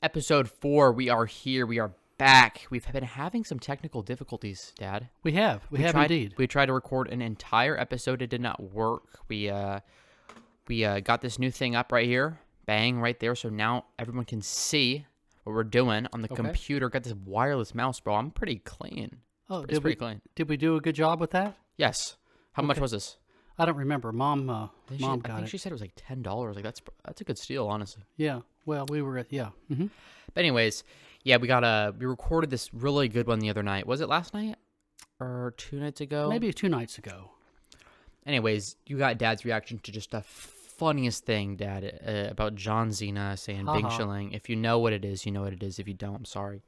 Episode 4. We are here. We are back. We've been having some technical difficulties, Dad. We have indeed. We tried to record an entire episode. It did not work. We got this new thing up right here. Bang, right there. So now everyone can see what we're doing on the computer. Got this wireless mouse, bro. I'm pretty clean. Oh, it's pretty clean. Did we do a good job with that? Yes. How much was this? I don't remember. Mom got I think it. she said it was like $10. Like that's a good steal, honestly. Yeah. Well, we were at Mm-hmm. But anyways, yeah, we recorded this really good one the other night. Was it last night or 2 nights ago? Maybe 2 nights ago. Anyways, you got Dad's reaction to just the funniest thing, Dad, about John Cena saying Bing Shilling. If you know what it is, you know what it is. If you don't, I'm sorry.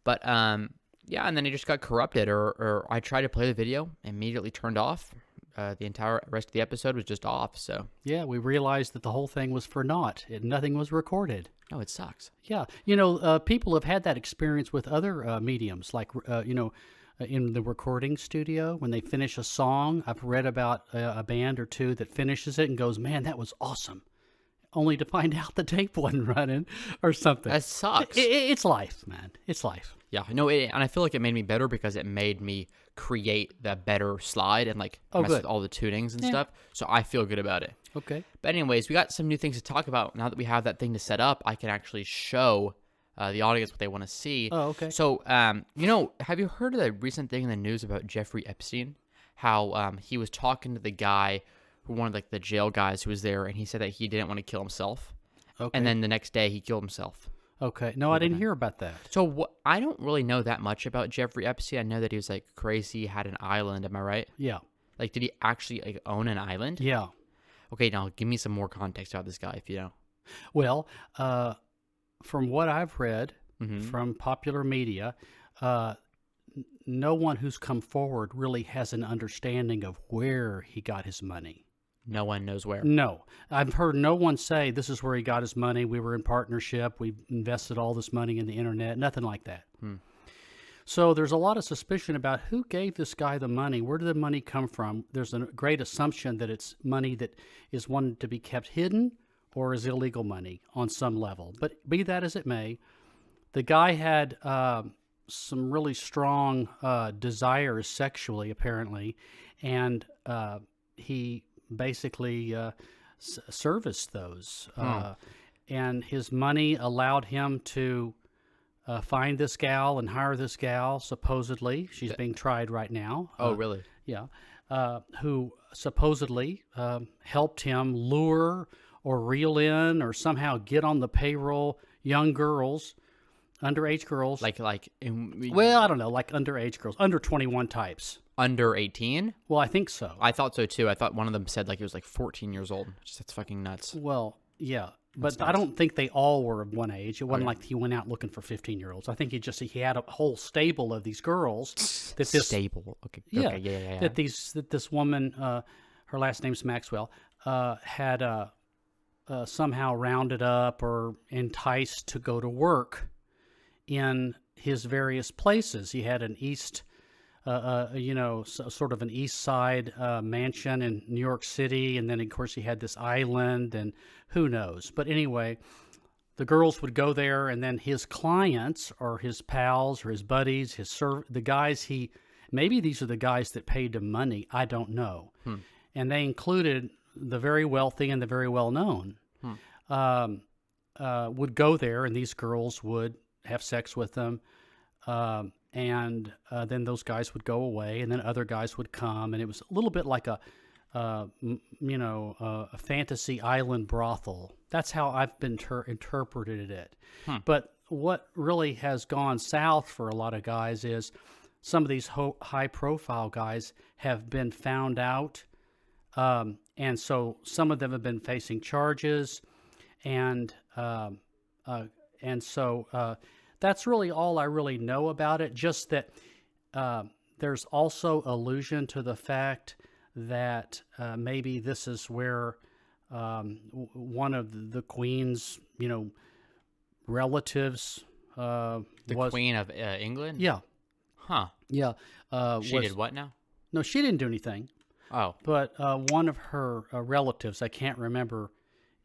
But yeah, and then it just got corrupted, or I tried to play the video, immediately turned off. The entire rest of the episode was just off. So yeah, we realized that the whole thing was for naught. Nothing was recorded. Oh, it sucks. Yeah, people have had that experience with other mediums, like in the recording studio when they finish a song. I've read about a band or two that finishes it and goes, "Man, that was awesome," only to find out the tape wasn't running or something. That sucks. It's life, man. It's life. Yeah, no, and I feel like it made me better because it made me create the better slide and mess with all the tunings and stuff. So I feel good about it. Okay. But anyways, we got some new things to talk about. Now that we have that thing to set up, I can actually show the audience what they want to see. Oh, okay. So, have you heard of the recent thing in the news about Jeffrey Epstein? How he was talking to the guy who one of the jail guys who was there, and he said that he didn't want to kill himself. Okay. And then the next day he killed himself. Okay. No, I didn't hear about that. So I don't really know that much about Jeffrey Epstein. I know that he was crazy, had an island. Am I right? Yeah. Did he actually own an island? Yeah. Okay, now give me some more context about this guy, if you know. Well, from what I've read from popular media, no one who's come forward really has an understanding of where he got his money. No one knows where. No. I've heard no one say this is where he got his money. We were in partnership. We invested all this money in the internet. Nothing like that. So there's a lot of suspicion about who gave this guy the money. Where did the money come from? There's a great assumption that it's money that is wanted to be kept hidden or is illegal money on some level. But be that as it may, the guy had some really strong desires sexually, apparently, and he basically serviced those. And his money allowed him to find this gal and hire this gal, supposedly. She's being tried right now. Oh, really? Yeah. Who supposedly helped him lure or reel in or somehow get on the payroll young girls, underage girls. Well, I don't know, like underage girls, under 21 types. Under 18? Well, I think so. I thought so, too. I thought one of them said he was 14 years old. That's fucking nuts. Well, yeah. But I don't think they all were of one age. It wasn't like he went out looking for 15-year-olds. I think he had a whole stable of these girls. Stable. Okay. Yeah. Okay. Yeah. That this woman, her last name's Maxwell, had somehow rounded up or enticed to go to work in his various places. He had an sort of an east side mansion in New York City, and then of course he had this island, and who knows. But anyway, the girls would go there, and then his clients or his pals or his buddies, the guys maybe these are the guys that paid him money, I don't know. And they included the very wealthy and the very well known. Would go there, and these girls would have sex with them. And then those guys would go away, and then other guys would come, and it was a little bit like a fantasy island brothel. That's how I've been interpreted it. But what really has gone south for a lot of guys is some of these high-profile guys have been found out, and so some of them have been facing charges, and so. That's really all I really know about it, just that there's also allusion to the fact that maybe this is where one of the Queen's, relatives the Queen of England? Yeah. Huh. Yeah. She did what now? No, she didn't do anything. Oh. But one of her relatives, I can't remember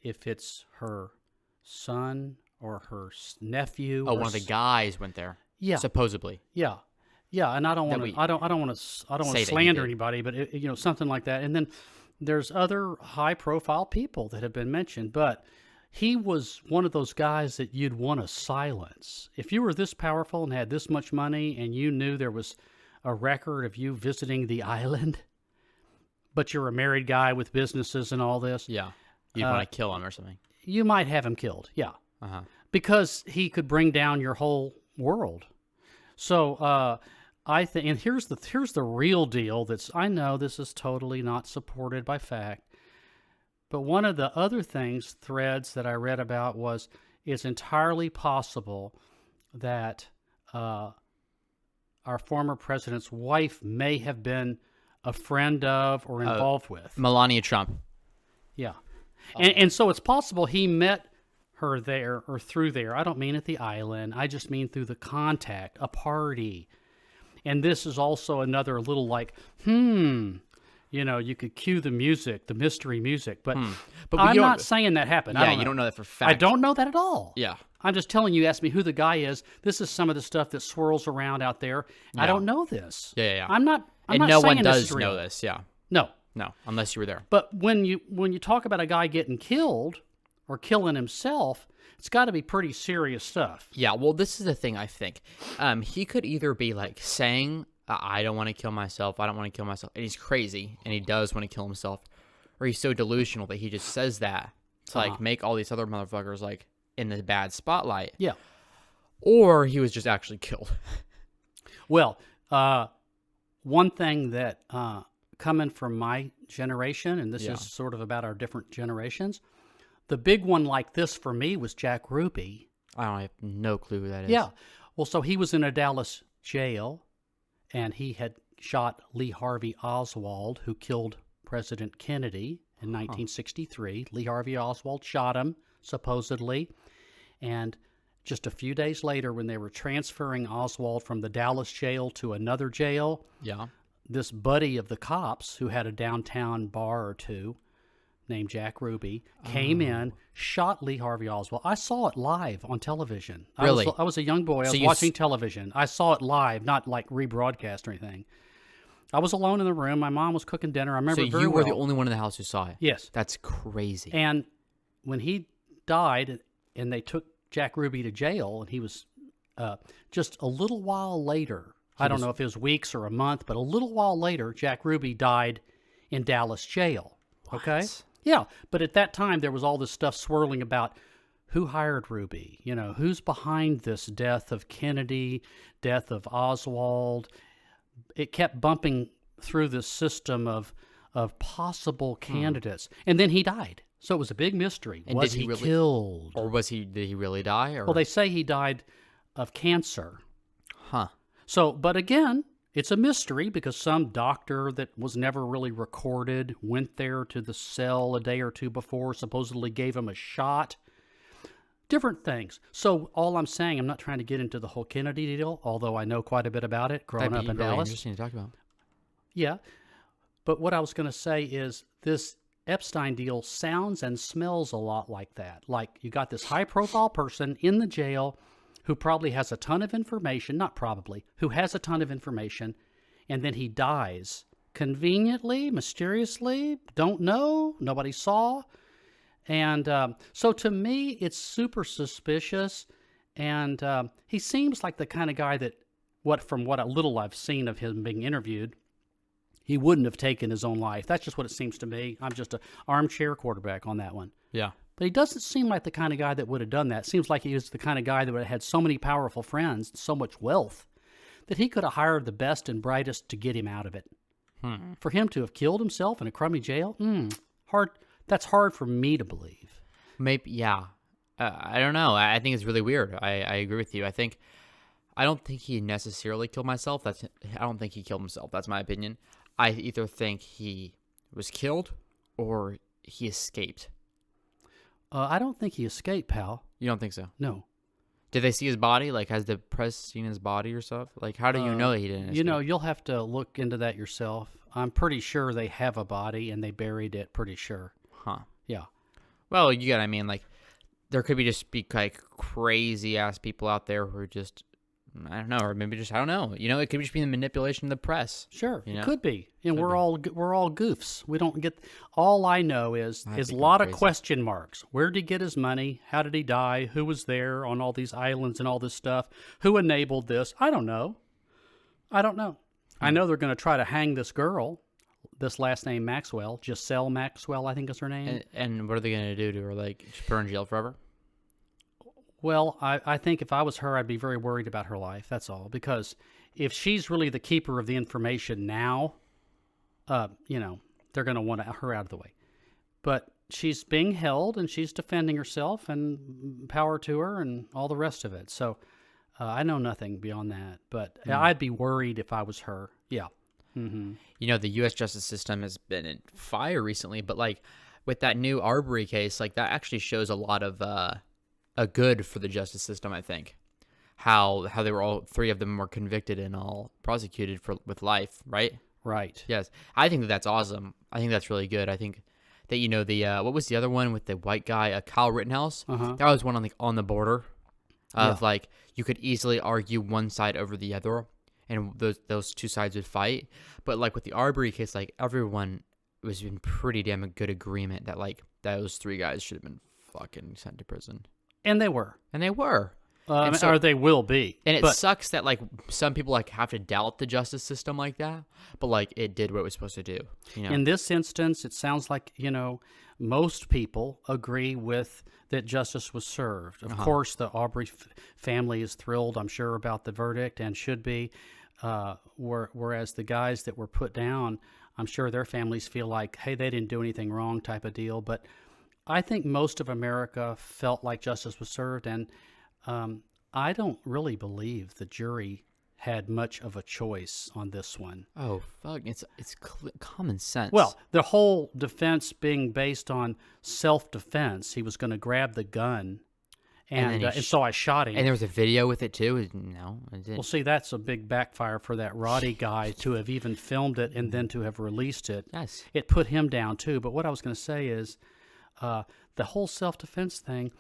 if it's her son or her nephew. Oh, or one of the guys went there. Yeah. Supposedly. Yeah. Yeah, and I don't That want we to. I don't want to. I don't want say to that he slander did. anybody, but something like that. And then there's other high-profile people that have been mentioned, but he was one of those guys that you'd want to silence. If you were this powerful and had this much money, and you knew there was a record of you visiting the island, but you're a married guy with businesses and all this, Yeah. You'd want to kill him or something. you might have him killed. Yeah, Uh-huh. because he could bring down your whole world. So I think, and here's the real deal. I know this is totally not supported by fact, but one of the other threads that I read about was it's entirely possible that our former president's wife may have been a friend of or involved with Melania Trump. Yeah. And so it's possible he met her there or through there. I don't mean at the island. I just mean through the contact, a party. And this is also another little like, you could cue the music, the mystery music. But I'm not saying that happened. Yeah, you don't know that for fact. I don't know that at all. Yeah. I'm just telling you, ask me who the guy is. This is some of the stuff that swirls around out there. I don't know this. Yeah. I'm not And not no saying one this does is real. know this, yeah. No. No, unless you were there. But when you talk about a guy getting killed or killing himself, it's got to be pretty serious stuff. Yeah, well, this is the thing, I think. He could either be, like, saying, I don't want to kill myself, I don't want to kill myself, and he's crazy, and he does want to kill himself, or he's so delusional that he just says that to, like, make all these other motherfuckers, like, in the bad spotlight. Yeah. Or he was just actually killed. Well, one thing that coming from my generation, and this is sort of about our different generations, the big one like this for me was Jack Ruby. I have no clue who that is. Yeah. Well, so he was in a Dallas jail, and he had shot Lee Harvey Oswald, who killed President Kennedy in 1963. Lee Harvey Oswald shot him, supposedly. And just a few days later, when they were transferring Oswald from the Dallas jail to another jail, this buddy of the cops who had a downtown bar or two named Jack Ruby came in, shot Lee Harvey Oswald. I saw it live on television. Really? I was a young boy. I was watching television. I saw it live, not like rebroadcast or anything. I was alone in the room. My mom was cooking dinner. I remember So it very you were the well. only one in the house who saw it? Yes. That's crazy. And when he died and they took Jack Ruby to jail, and he was just a little while later, I don't know if it was weeks or a month, but a little while later, Jack Ruby died in Dallas jail. Okay? What? Yeah, but at that time, there was all this stuff swirling about who hired Ruby, who's behind this death of Kennedy, death of Oswald. It kept bumping through this system of possible candidates. And then he died. So it was a big mystery. And was did he really, killed? Or did he really die? Or? Well, they say he died of cancer. Huh. So, but again, it's a mystery because some doctor that was never really recorded went there to the cell a day or two before, supposedly gave him a shot. Different things. So all I'm saying, I'm not trying to get into the whole Kennedy deal, although I know quite a bit about it growing up in really Dallas. Interesting to talk about. Yeah. But what I was going to say is this Epstein deal sounds and smells a lot like that. Like you got this high-profile person in the jail who probably has a ton of information, not probably, who has a ton of information, and then he dies conveniently, mysteriously, don't know, nobody saw. And so to me, it's super suspicious, and he seems like the kind of guy that, from what a little I've seen of him being interviewed, he wouldn't have taken his own life. That's just what it seems to me. I'm just an armchair quarterback on that one. Yeah. But he doesn't seem like the kind of guy that would have done that. Seems like he was the kind of guy that would have had so many powerful friends, so much wealth, that he could have hired the best and brightest to get him out of it. For him to have killed himself in a crummy jail, hard. That's hard for me to believe. Maybe, yeah. I don't know. I think it's really weird. I agree with you. I don't think he necessarily killed himself. I don't think he killed himself. That's my opinion. I either think he was killed or he escaped. I don't think he escaped, pal. You don't think so? No. Did they see his body? Like, has the press seen his body or stuff? Like, how do you know that he didn't escape? You'll have to look into that yourself. I'm pretty sure they have a body and they buried it, pretty sure. Huh. Yeah. Well, you got what I mean. Like, there could be like crazy ass people out there who are just, I don't know, or maybe just, I don't know. It could just be the manipulation of the press. Sure, You know? it could be, and Could we're be. all goofs. We don't get. All I know is That'd be a lot of crazy. question marks. Where did he get his money? How did he die? Who was there on all these islands and all this stuff? Who enabled this? I don't know. I know they're going to try to hang this girl. This last name Maxwell, Giselle Maxwell, I think is her name. And what are they gonna do to her? Like, just put her in jail forever? Well, I think if I was her, I'd be very worried about her life. That's all. Because if she's really the keeper of the information now, they're going to want her out of the way. But she's being held, and she's defending herself, and power to her, and all the rest of it. So I know nothing beyond that. But I'd be worried if I was her. Yeah. Mm-hmm. The U.S. justice system has been in fire recently, but like with that new Arbery case, like that actually shows a lot of a good for the justice system. I think how they were all three of them were convicted and all prosecuted with life, right? Right. Yes, I think that's awesome. I think that's really good. I think that the what was the other one with the white guy, Kyle Rittenhouse? Uh-huh. That was one on the border of Yeah. like you could easily argue one side over the other, and those two sides would fight. But like with the Arbery case, like everyone was in pretty damn good agreement that like those three guys should have been fucking sent to prison, And they were. and they were. And so- or they will be. And it But sucks that like some people like have to doubt the justice system like that, but like it did what it was supposed to do. in this instance, it sounds like, most people agree with that justice was served. Of course, the Aubrey family is thrilled, I'm sure, about the verdict and should be. Whereas the guys that were put down, I'm sure their families feel like, hey, they didn't do anything wrong type of deal. But I think most of America felt like justice was served. And I don't really believe the jury had much of a choice on this one. Oh fuck! It's common sense. Well, the whole defense being based on self-defense, he was going to grab the gun, And then he and so I shot him. and there was a video with it too. No, it didn't. Well, see, that's a big backfire for that Roddy guy to have even filmed it and then to have released it. Yes. It put him down too. But what I was going to say is, the whole self-defense thing,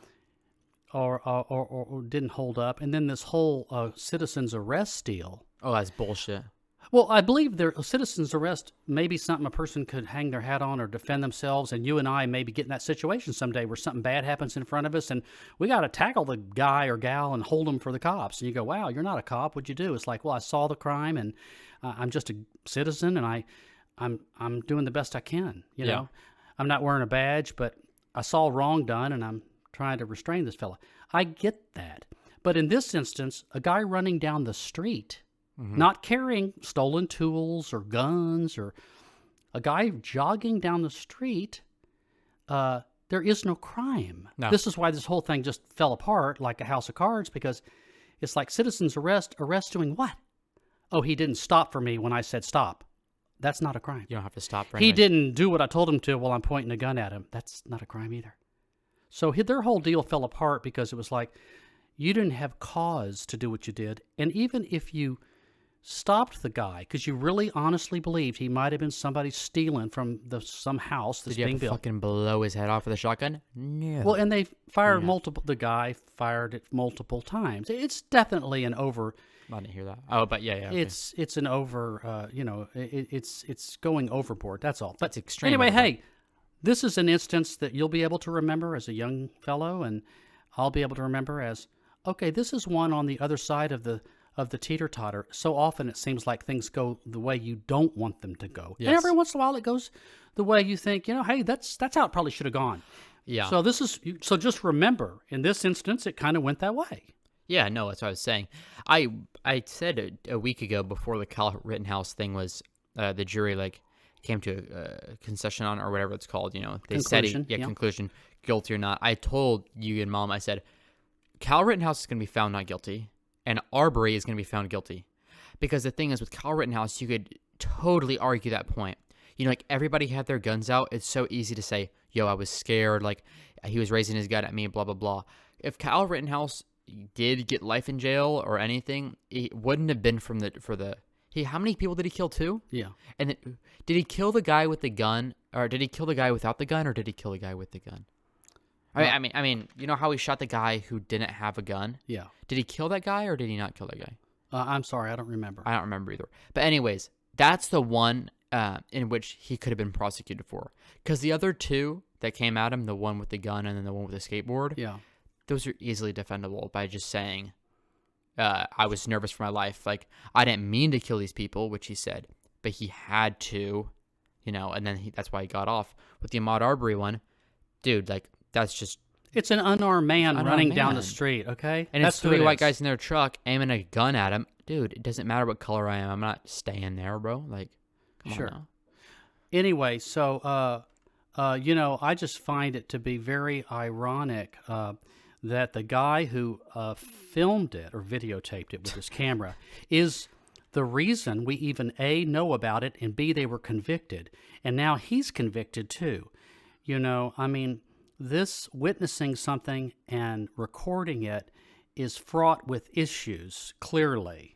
or didn't hold up, and then this whole citizen's arrest deal. Oh, that's bullshit. Well, I believe a citizen's arrest may be something a person could hang their hat on or defend themselves, and you and I may be getting that situation someday where something bad happens in front of us, and we got to tackle the guy or gal and hold them for the cops. And you go, wow, you're not a cop. What'd you do? It's like, well, I saw the crime, and I'm just a citizen, and I'm doing the best I can. You know, I'm not wearing a badge, but I saw wrong done, and I'm trying to restrain this fella. I get that. But in this instance, a guy running down the street, not carrying stolen tools or guns, or a guy jogging down the street, there is no crime. No. This is why this whole thing just fell apart like a house of cards, because it's like citizen's arrest doing what? Oh, he didn't stop for me when I said stop. That's not a crime. You don't have to stop. For He anything. didn't do what I told him to while I'm pointing a gun at him. That's not a crime either. So their whole deal fell apart because it was like, you didn't have cause to do what you did. And even if you stopped the guy because you really honestly believed he might have been somebody stealing from some house that's Did you being have to built. fucking blow his head off with a shotgun? No. Well, and they fired the guy fired it multiple times. It's definitely an over. I didn't hear that. Oh, but yeah. Okay. It's an over. It's going overboard. That's all. But It's extreme anyway, overboard. hey, this is an instance that you'll be able to remember as a young fellow, and I'll be able to remember as, okay, this is one on the other side of the teeter-totter. So often it seems like things go the way you don't want them to go. Yes. And every once in a while it goes the way you think, hey, that's how it probably should have gone. Yeah. So just remember, in this instance, it kind of went that way. Yeah, no, that's what I was saying. I said a week ago before the Kyle Rittenhouse thing was the jury like came to a concession on or whatever it's called. They Conclusion, said yeah. conclusion, guilty or not. I told you and Mom, I said Kyle Rittenhouse is going to be found not guilty, and Arbery is going to be found guilty, because the thing is with Kyle Rittenhouse, you could totally argue that point. Like everybody had their guns out. It's so easy to say, "Yo, I was scared. Like he was raising his gun at me." Blah blah blah. If Kyle Rittenhouse did get life in jail or anything, it wouldn't have been for the. How many people did he kill? 2? Yeah. And then, did he kill the guy with the gun, or did he kill the guy without the gun, or did he kill the guy with the gun? I mean, you know how he shot the guy who didn't have a gun? Yeah. Did he kill that guy or did he not kill that guy? I'm sorry, I don't remember. I don't remember either. But anyways, that's the one in which he could have been prosecuted for. Because the other two that came at him, the one with the gun and then the one with the skateboard, Yeah. those are easily defendable by just saying, I was nervous for my life. Like, I didn't mean to kill these people, which he said, but he had to, and then that's why he got off. With the Ahmaud Arbery one, dude, like, that's just... It's an unarmed man running down the street, okay? And it's three white guys in their truck aiming a gun at him. Dude, it doesn't matter what color I am. I'm not staying there, bro. Like, come on now. Anyway, so, I just find it to be very ironic that the guy who filmed it or videotaped it with his camera is the reason we even, A, know about it, and B, they were convicted. And now he's convicted too. I mean... This witnessing something and recording it is fraught with issues, clearly.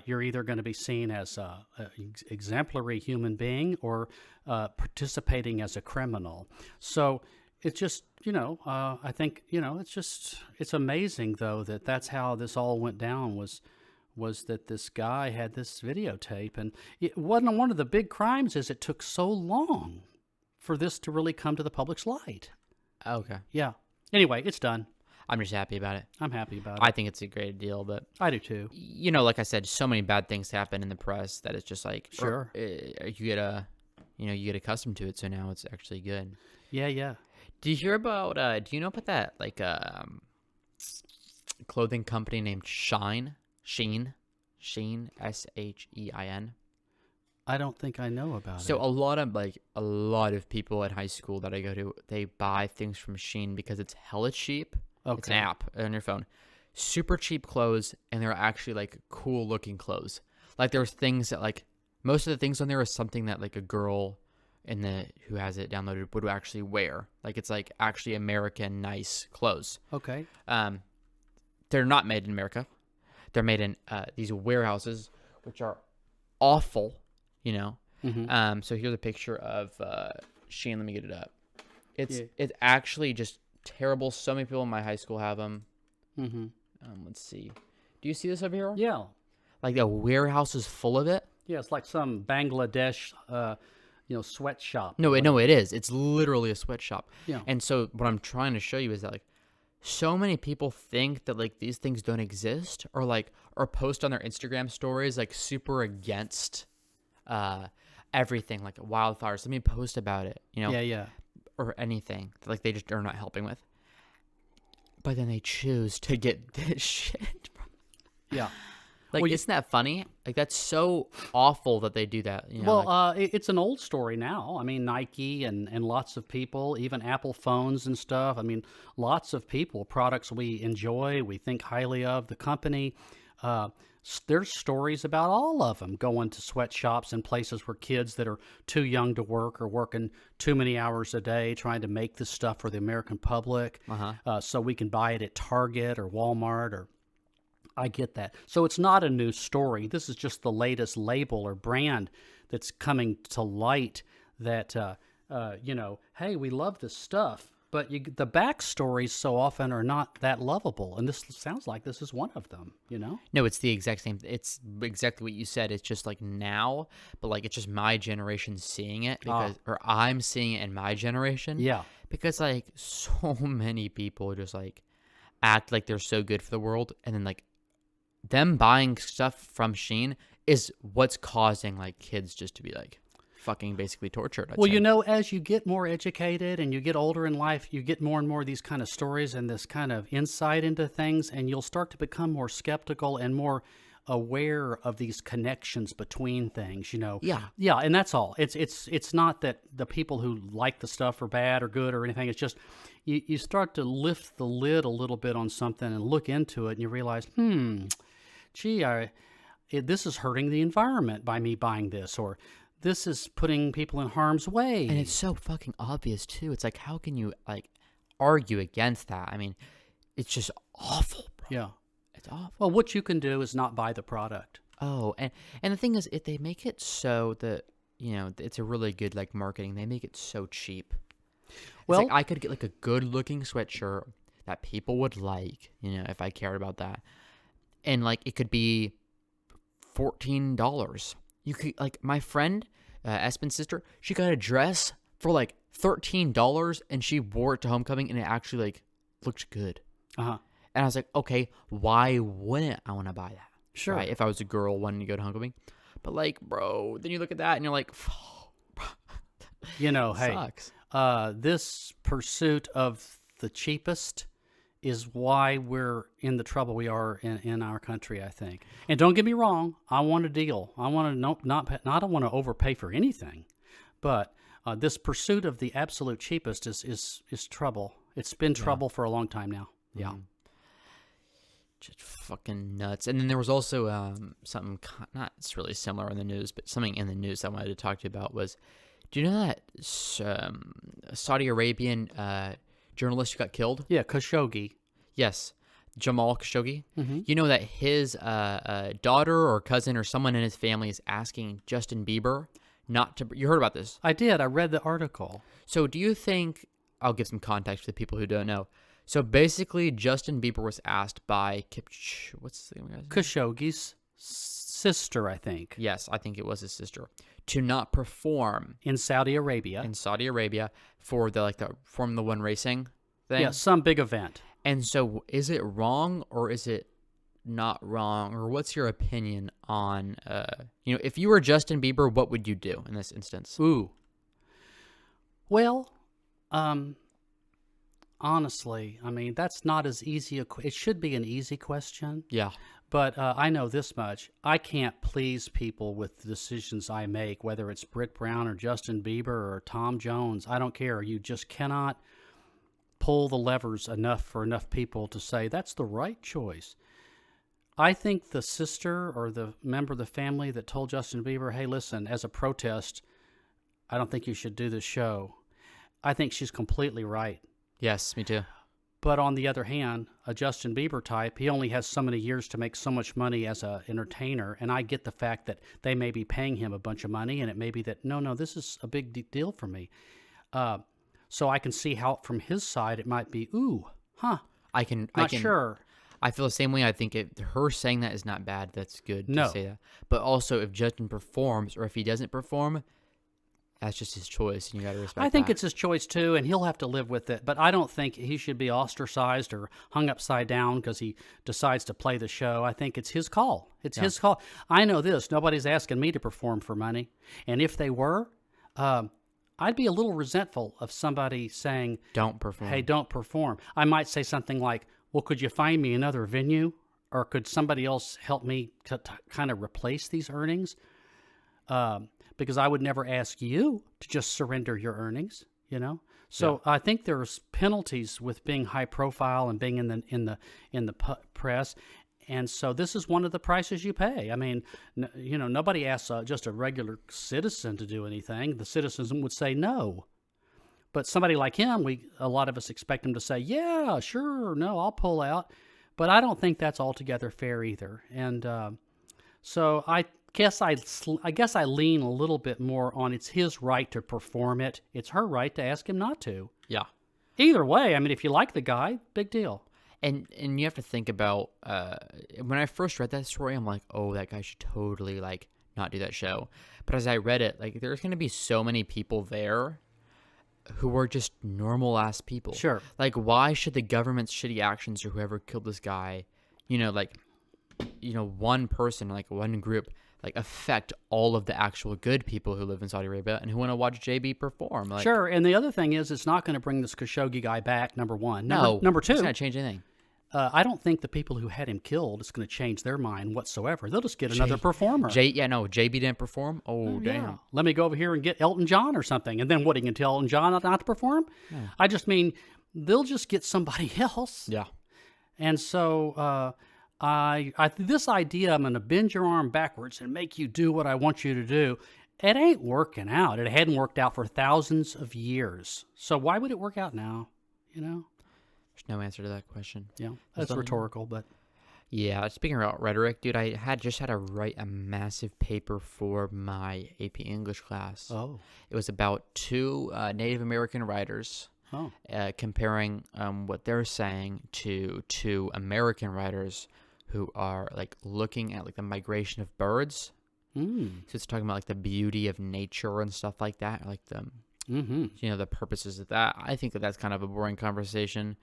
You're either going to be seen as an exemplary human being or participating as a criminal. So it's just, I think, it's amazing, though, that's how this all went down was that this guy had this videotape. And one of the big crimes is it took so long for this to really come to the public's light. Okay. Yeah. Anyway, it's done. I'm just happy about it. I'm happy about it. I think it's a great deal, but... I do too. Like I said, so many bad things happen in the press that it's just like... Sure. You get accustomed to it, so now it's actually good. Yeah, yeah. Do you know about that, like, clothing company named Sheen, Shein? I don't think I know about it. So a lot of people at high school that I go to, they buy things from Shein because it's hella cheap. Okay. It's an app on your phone. Super cheap clothes, and they're actually like cool looking clothes. Like there's things that like most of the things on there is something that like a girl who has it downloaded would actually wear. Like it's like actually American nice clothes. Okay. They're not made in America. They're made in these warehouses, which are awful. Mm-hmm. So here's a picture of Shein. Let me get it up. It's actually just terrible. So many people in my high school have them. Mm-hmm. Let's see. Do you see this over here? Yeah. Like the warehouse is full of it. Yeah, it's like some Bangladesh, sweatshop. No, it is. It's literally a sweatshop. Yeah. And so what I'm trying to show you is that like so many people think that like these things don't exist or post on their Instagram stories like super against everything like wildfires. Let me post about it, Yeah. or anything like they just are not helping with. But then they choose to get this shit. Yeah. Like, isn't that funny? Like, that's so awful that they do that. It's an old story now. I mean, Nike and lots of people, even Apple phones and stuff. I mean, lots of people, products we enjoy, we think highly of, the company. There's stories about all of them going to sweatshops and places where kids that are too young to work are working too many hours a day trying to make this stuff for the American public. So we can buy it at Target or Walmart or... I get that. So it's not a new story. This is just the latest label or brand that's coming to light that, hey, we love this stuff. But the backstories so often are not that lovable. And this sounds like this is one of them, No, it's the exact same. It's exactly what you said. It's just like now, but like it's just my generation seeing it or I'm seeing it in my generation. Yeah. Because like so many people just like act like they're so good for the world. And then like them buying stuff from Shein is what's causing like kids just to be like fucking basically tortured. Well, as you get more educated and you get older in life, you get more and more of these kind of stories and this kind of insight into things, and you'll start to become more skeptical and more aware of these connections between things, Yeah, and that's all. It's not that the people who like the stuff are bad or good or anything. It's just you start to lift the lid a little bit on something and look into it, and you realize, this is hurting the environment by me buying this, or this is putting people in harm's way. And it's so fucking obvious too. It's like, how can you like argue against that? I mean, it's just awful, bro. Yeah. It's awful. Well, what you can do is not buy the product. Oh, and the thing is, if they make it so that, it's a really good like marketing, they make it so cheap. It's Well, like I could get like a good-looking sweatshirt that people would like, if I cared about that. And like it could be $14. You could like my friend, Espen's sister, she got a dress for like $13 and she wore it to homecoming and it actually like looked good. uh-huh. And I was like, okay, why wouldn't I want to buy that? Sure. Right? If I was a girl wanting to go to homecoming. But like, bro, then you look at that and you're like, Hey, sucks. this pursuit of the cheapest is why we're in the trouble we are in our country, I think. And don't get me wrong, I want a deal. I want to not want to overpay for anything, but this pursuit of the absolute cheapest is trouble. It's been trouble for a long time now. Yeah. Just fucking nuts. And then there was also something not really similar in the news, but something in the news I wanted to talk to you about was, do you know that Saudi Arabian journalist who got killed? Yeah, Khashoggi. Yes, Jamal Khashoggi. Mm-hmm. You know that his daughter or cousin or someone in his family is asking Justin Bieber not to. You heard about this? I did. I read the article. So do you think? I'll give some context for the people who don't know. So basically, Justin Bieber was asked by what's the guy's name? Khashoggi's sister, I think. Yes, I think it was his sister, to not perform in Saudi Arabia. For the Formula One racing thing. Yeah, some big event. And so, is it wrong or is it not wrong? Or what's your opinion on, if you were Justin Bieber, what would you do in this instance? Ooh. Well, honestly, I mean, that's not as easy. It should be an easy question. Yeah. But I know this much. I can't please people with the decisions I make, whether it's Britt Brown or Justin Bieber or Tom Jones. I don't care. You just cannot pull the levers enough for enough people to say that's the right choice. I think the sister or the member of the family that told Justin Bieber, hey, listen, as a protest, I don't think you should do this show. I think she's completely right. Yes, me too. But on the other hand, a Justin Bieber type, he only has so many years to make so much money as an entertainer. And I get the fact that they may be paying him a bunch of money, and it may be that, no, this is a big deal for me. So I can see how from his side it might be, not sure. I feel the same way. I think her saying that is not bad. That's good to say that. But also, if Justin performs or if he doesn't perform, that's just his choice, and you got to respect that. I think it's his choice, too, and he'll have to live with it. But I don't think he should be ostracized or hung upside down because he decides to play the show. I think it's his call. It's his call. I know this. Nobody's asking me to perform for money. And if they were, I'd be a little resentful of somebody saying, don't perform. Hey, don't perform. I might say something like, well, could you find me another venue? Or could somebody else help me to kind of replace these earnings? Because I would never ask you to just surrender your earnings, So I think there's penalties with being high profile and being in the press, and so this is one of the prices you pay. I mean, nobody asks just a regular citizen to do anything. The citizens would say no, but somebody like him, a lot of us expect him to say, yeah, sure, no, I'll pull out. But I don't think that's altogether fair either, and so I guess I lean a little bit more on it's his right to perform it. It's her right to ask him not to. Yeah. Either way, I mean, if you like the guy, big deal. And you have to think about when I first read that story, I'm like, oh, that guy should totally like not do that show. But as I read it, like there's going to be so many people there who are just normal ass people. Sure. Like, why should the government's shitty actions or whoever killed this guy, one person, like one group, like affect all of the actual good people who live in Saudi Arabia and who want to watch JB perform? Like, sure, and the other thing is, it's not going to bring this Khashoggi guy back. Number one. Number two, it's not going to change anything. I don't think the people who had him killed is going to change their mind whatsoever. They'll just get another performer. JB didn't perform. Oh, damn. Yeah. Let me go over here and get Elton John or something, and then what? He can tell Elton John not to perform? Yeah. I just mean they'll just get somebody else. Yeah. And so this idea I'm going to bend your arm backwards and make you do what I want you to do, it ain't working out. It hadn't worked out for thousands of years. So why would it work out now? There's no answer to that question. Yeah, that's rhetorical, but Yeah, speaking about rhetoric, dude, I had just had to write a massive paper for my AP English class. Oh, It was about two Native American writers oh, comparing what they're saying to two American writers who are like looking at like the migration of birds. mm, So it's talking about like the beauty of nature and stuff like that, like the mm-hmm. the purposes of that. I think that that's kind of a boring conversation,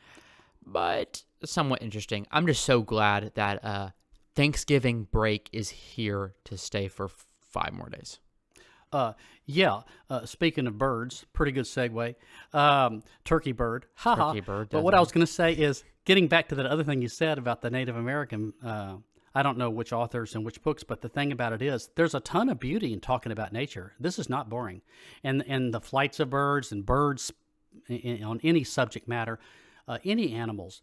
but somewhat interesting. I'm just so glad that Thanksgiving break is here to stay for 5 more days. Yeah. Speaking of birds, pretty good segue. Turkey bird. Haha. Turkey bird, But what I definitely. was going to say is getting back to that other thing you said about the Native American. I don't know which authors and which books, but the thing about it is there's a ton of beauty in talking about nature. This is not boring. And the flights of birds and birds on any subject matter, any animals.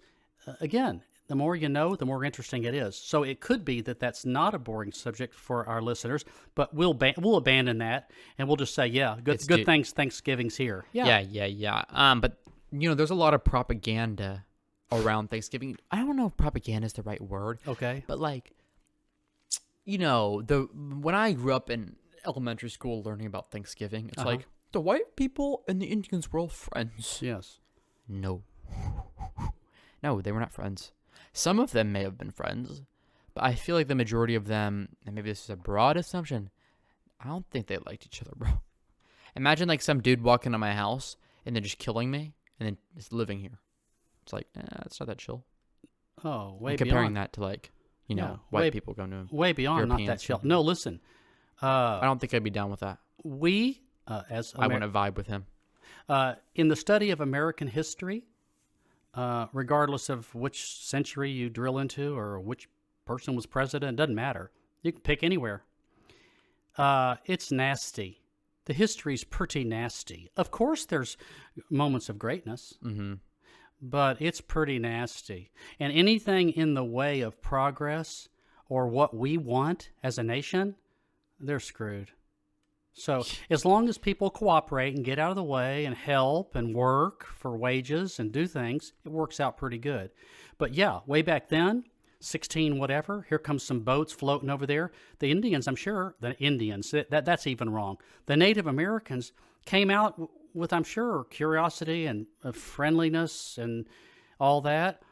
Again, the more you know, the more interesting it is. So it could be that that's not a boring subject for our listeners, but we'll abandon that and we'll just say, yeah, good things. Thanksgiving's here. Yeah. Yeah. But there's a lot of propaganda around Thanksgiving. I don't know if propaganda is the right word. Okay. But like, when I grew up in elementary school learning about Thanksgiving, it's like the white people and the Indians were all friends. Yes. No. No, they were not friends. Some of them may have been friends, but I feel like the majority of them, and maybe this is a broad assumption, I don't think they liked each other, bro. Imagine like some dude walking into my house and then just killing me and then just living here. It's like, it's not that chill. Oh, way I'm comparing beyond that to like, Yeah, white people going to way beyond not that Europeans. chill. No, listen. I don't think I'd be down with that. We as I wouldn't vibe with him. in the study of American history, regardless of which century you drill into or which person was president, doesn't matter. You can pick anywhere. It's nasty. The history's pretty nasty. Of course, there's moments of greatness, but it's pretty nasty. And anything in the way of progress or what we want as a nation, they're screwed. So as long as people cooperate and get out of the way and help and work for wages and do things, it works out pretty good. But yeah, way back then, 16 whatever, here comes some boats floating over there. The Indians, I'm sure, the Indians, that's even wrong. The Native Americans came out with, I'm sure, curiosity and friendliness and all that.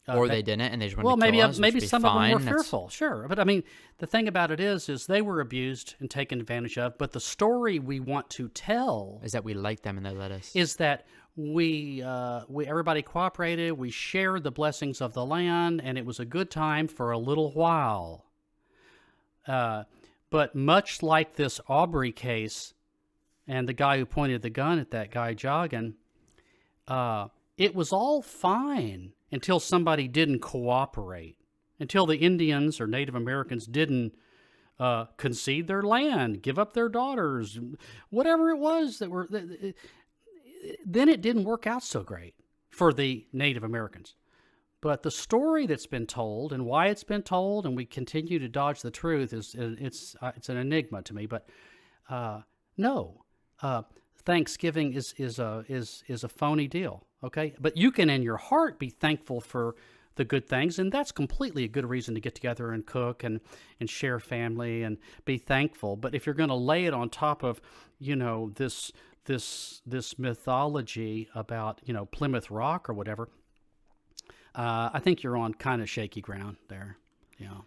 Or they didn't, and they just wanted Well, to kill us, maybe which would be some of them were fine. That's- fearful, sure. But I mean, the thing about it is they were abused and taken advantage of. But the story we want to tell Is that we liked them and they let us. is that we everybody cooperated, we shared the blessings of the land, and it was a good time for a little while. But much like this Aubrey case, and the guy who pointed the gun at that guy jogging, it was all fine until somebody didn't cooperate, until the Indians or Native Americans didn't concede their land, give up their daughters, whatever it was that were. Then it didn't work out so great for the Native Americans. But the story that's been told and why it's been told, and we continue to dodge the truth, is it's an enigma to me. But no, Thanksgiving is a phony deal. Okay, but you can in your heart be thankful for the good things, and that's completely a good reason to get together and cook and share family and be thankful. But if you're going to lay it on top of this mythology about Plymouth Rock or whatever, I think you're on kind of shaky ground there. Yeah.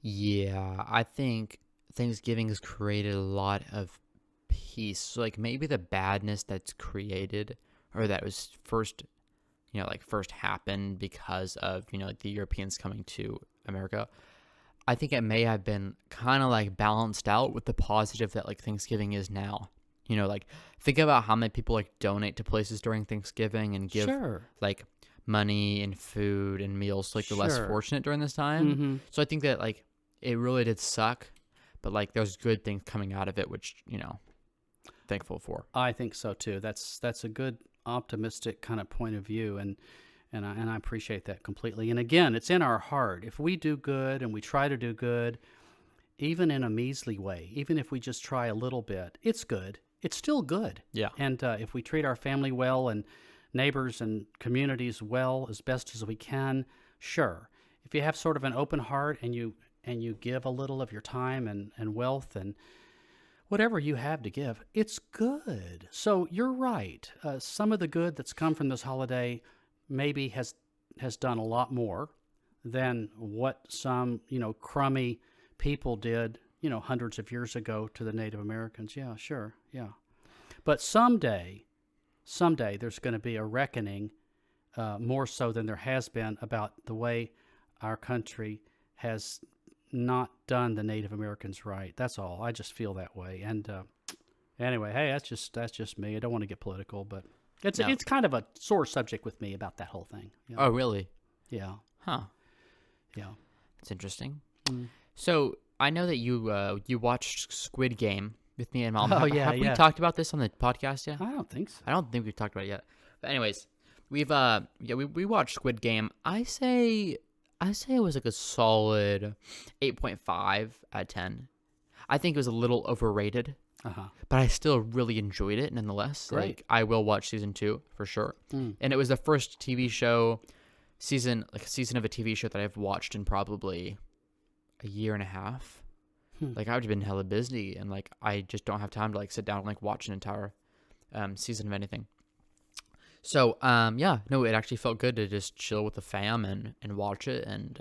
Yeah, I think Thanksgiving has created a lot of peace. So, like, maybe the badness that's created, or that was first happened because of, like the Europeans coming to America. I think it may have been kind of like balanced out with the positive that like Thanksgiving is now. Like think about how many people like donate to places during Thanksgiving and give like money and food and meals to like the less fortunate during this time. So I think that like it really did suck, but like there's good things coming out of it, which, thankful for. I think so too. That's a good optimistic kind of point of view, and I appreciate that completely. And again, it's in our heart. If we do good and we try to do good, even in a measly way, even if we just try a little bit, it's good. It's still good. Yeah. And if we treat our family well and neighbors and communities well as best as we can, sure, if you have sort of an open heart and you give a little of your time and wealth and whatever you have to give, it's good. So you're right. Some of the good that's come from this holiday maybe has done a lot more than what some, crummy people did, hundreds of years ago to the Native Americans. Yeah, sure. Yeah. But someday there's going to be a reckoning, more so than there has been, about the way our country has not done the Native Americans right. That's all. I just feel that way. And anyway, hey, that's just me. I don't want to get political, but it's kind of a sore subject with me about that whole thing. Oh, really? Yeah. Huh. Yeah. That's interesting. So I know that you watched Squid Game with me and Mom. Oh, have we talked about this on the podcast yet? I don't think so. I don't think we've talked about it yet. But anyways, we watched Squid Game. I say it was like a solid 8.5 out of 10. I think it was a little overrated, but I still really enjoyed it nonetheless. Great. Like, I will watch season 2 for sure. And it was the first TV show season of a TV show that I've watched in probably a year and a half. Like, I've been hella busy, and like I just don't have time to like sit down and like watch an entire season of anything. So, it actually felt good to just chill with the fam and watch it. And,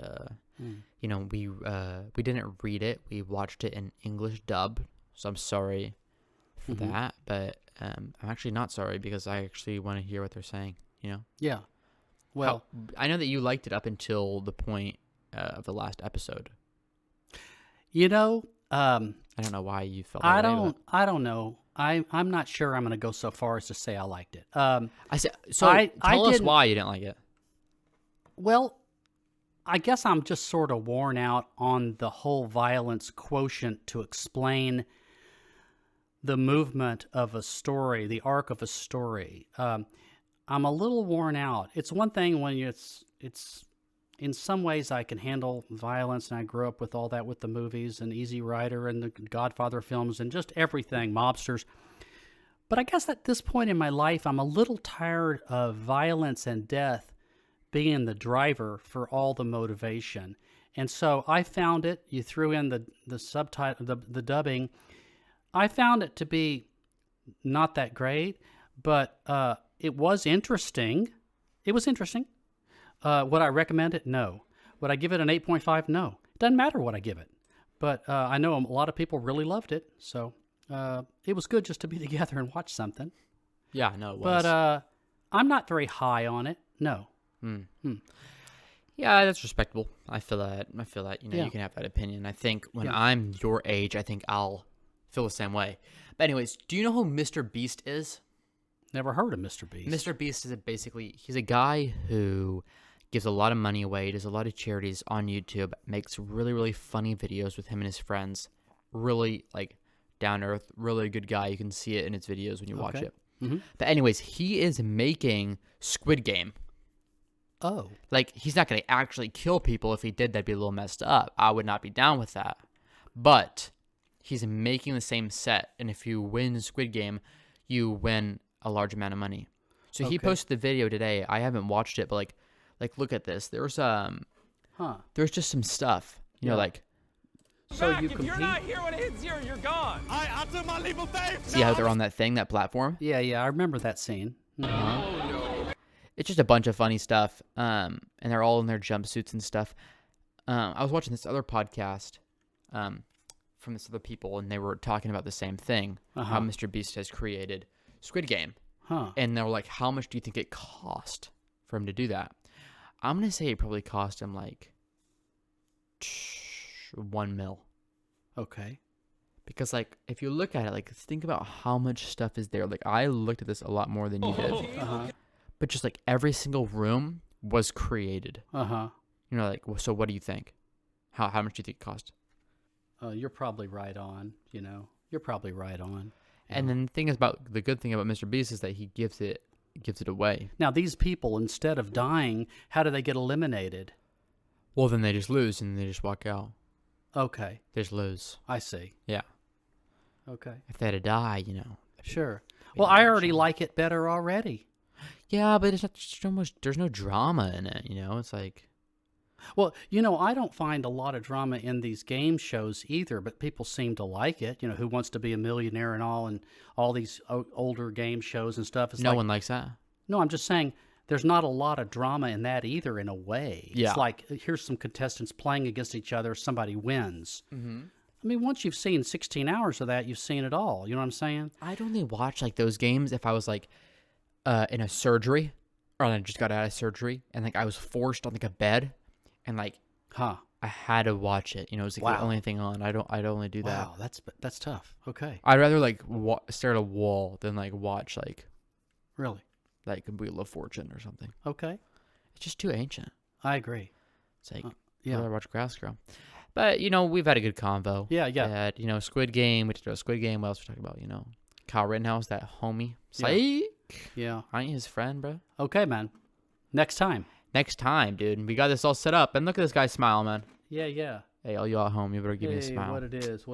we didn't read it. We watched it in English dub. So I'm sorry for that. But I'm actually not sorry, because I actually want to hear what they're saying, Yeah. Well, I know that you liked it up until the point of the last episode. I don't know why you felt that way. I don't know. I'm not sure I'm going to go so far as to say I liked it. Tell us why you didn't like it. Well, I guess I'm just sort of worn out on the whole violence quotient to explain the movement of a story, the arc of a story. I'm a little worn out. It's one thing when it's in some ways I can handle violence, and I grew up with all that with the movies and Easy Rider and the Godfather films and just everything, mobsters. But I guess at this point in my life, I'm a little tired of violence and death being the driver for all the motivation. And so I found it, you threw in the subtitle, the dubbing, I found it to be not that great, but it was interesting. It was interesting. Would I recommend it? No. Would I give it an 8.5? No. It doesn't matter what I give it. But I know a lot of people really loved it, so it was good just to be together and watch something. Yeah, no, it was. But I'm not very high on it. No. Yeah, that's respectable. I feel that. You can have that opinion. I think when I'm your age, I think I'll feel the same way. But anyways, do you know who Mr. Beast is? Never heard of Mr. Beast. Mr. Beast is he's a guy who gives a lot of money away, does a lot of charities on YouTube, makes really, really funny videos with him and his friends. Really, like, down to earth, really good guy. You can see it in his videos when you watch it. But anyways, he is making Squid Game. Oh. Like, he's not going to actually kill people. If he did, that'd be a little messed up. I would not be down with that. But he's making the same set, and if you win Squid Game, you win a large amount of money. So he posted the video today. I haven't watched it, but like look at this. There's just some stuff. Like, so you if compete. You're not here when it hits zero, you're gone. I took my leap of faith. See how they're on that thing, that platform? Yeah, I remember that scene. It's just a bunch of funny stuff. And they're all in their jumpsuits and stuff. I was watching this other podcast from this other people, and they were talking about the same thing. How Mr. Beast has created Squid Game. And they were like, how much do you think it cost for him to do that? I'm going to say it probably cost him like $1 million. Okay. Because, like, if you look at it, like, think about how much stuff is there. Like, I looked at this a lot more than you did. But just, like, every single room was created. Like, so what do you think? How much do you think it cost? You're probably right on, You're probably right on. Yeah. And then the good thing about Mr. Beast is that he gives it away. Now, these people, instead of dying, how do they get eliminated? Well, then they just lose and they just walk out. Okay. They just lose. I see. Yeah. Okay. If they had to die, Sure. Well, I already like it better already. Yeah, but there's no drama in it, It's like, Well, I don't find a lot of drama in these game shows either, but people seem to like it. Who wants to be a millionaire and all these older game shows and stuff. It's No like, one likes that. no, I'm just saying there's not a lot of drama in that either in a way. Yeah. It's like, here's some contestants playing against each other, somebody wins. Mm-hmm. I mean, once you've seen 16 hours of that, you've seen it all. You know what I'm saying? I'd only watch like those games if I was like in a surgery, or I just got out of surgery and like I was forced on like a bed, and like I had to watch it. It was like the only thing on. I'd only do that. Wow, that's tough. Okay. I'd rather like stare at a wall than like watch Really? like Wheel of Fortune or something. Okay. It's just too ancient. I agree. It's like yeah. I'd rather watch grass grow. But we've had a good convo. Yeah. We had, Squid Game. We talked about Squid Game. What else we talking about? Kyle Rittenhouse, that homie. Psych. Yeah. I ain't his friend, bro. Okay, man. Next time. Next time, dude. We got this all set up. And look at this guy smile, man. Yeah. Hey, all you at home, you better give me a Hey, smile. what it is.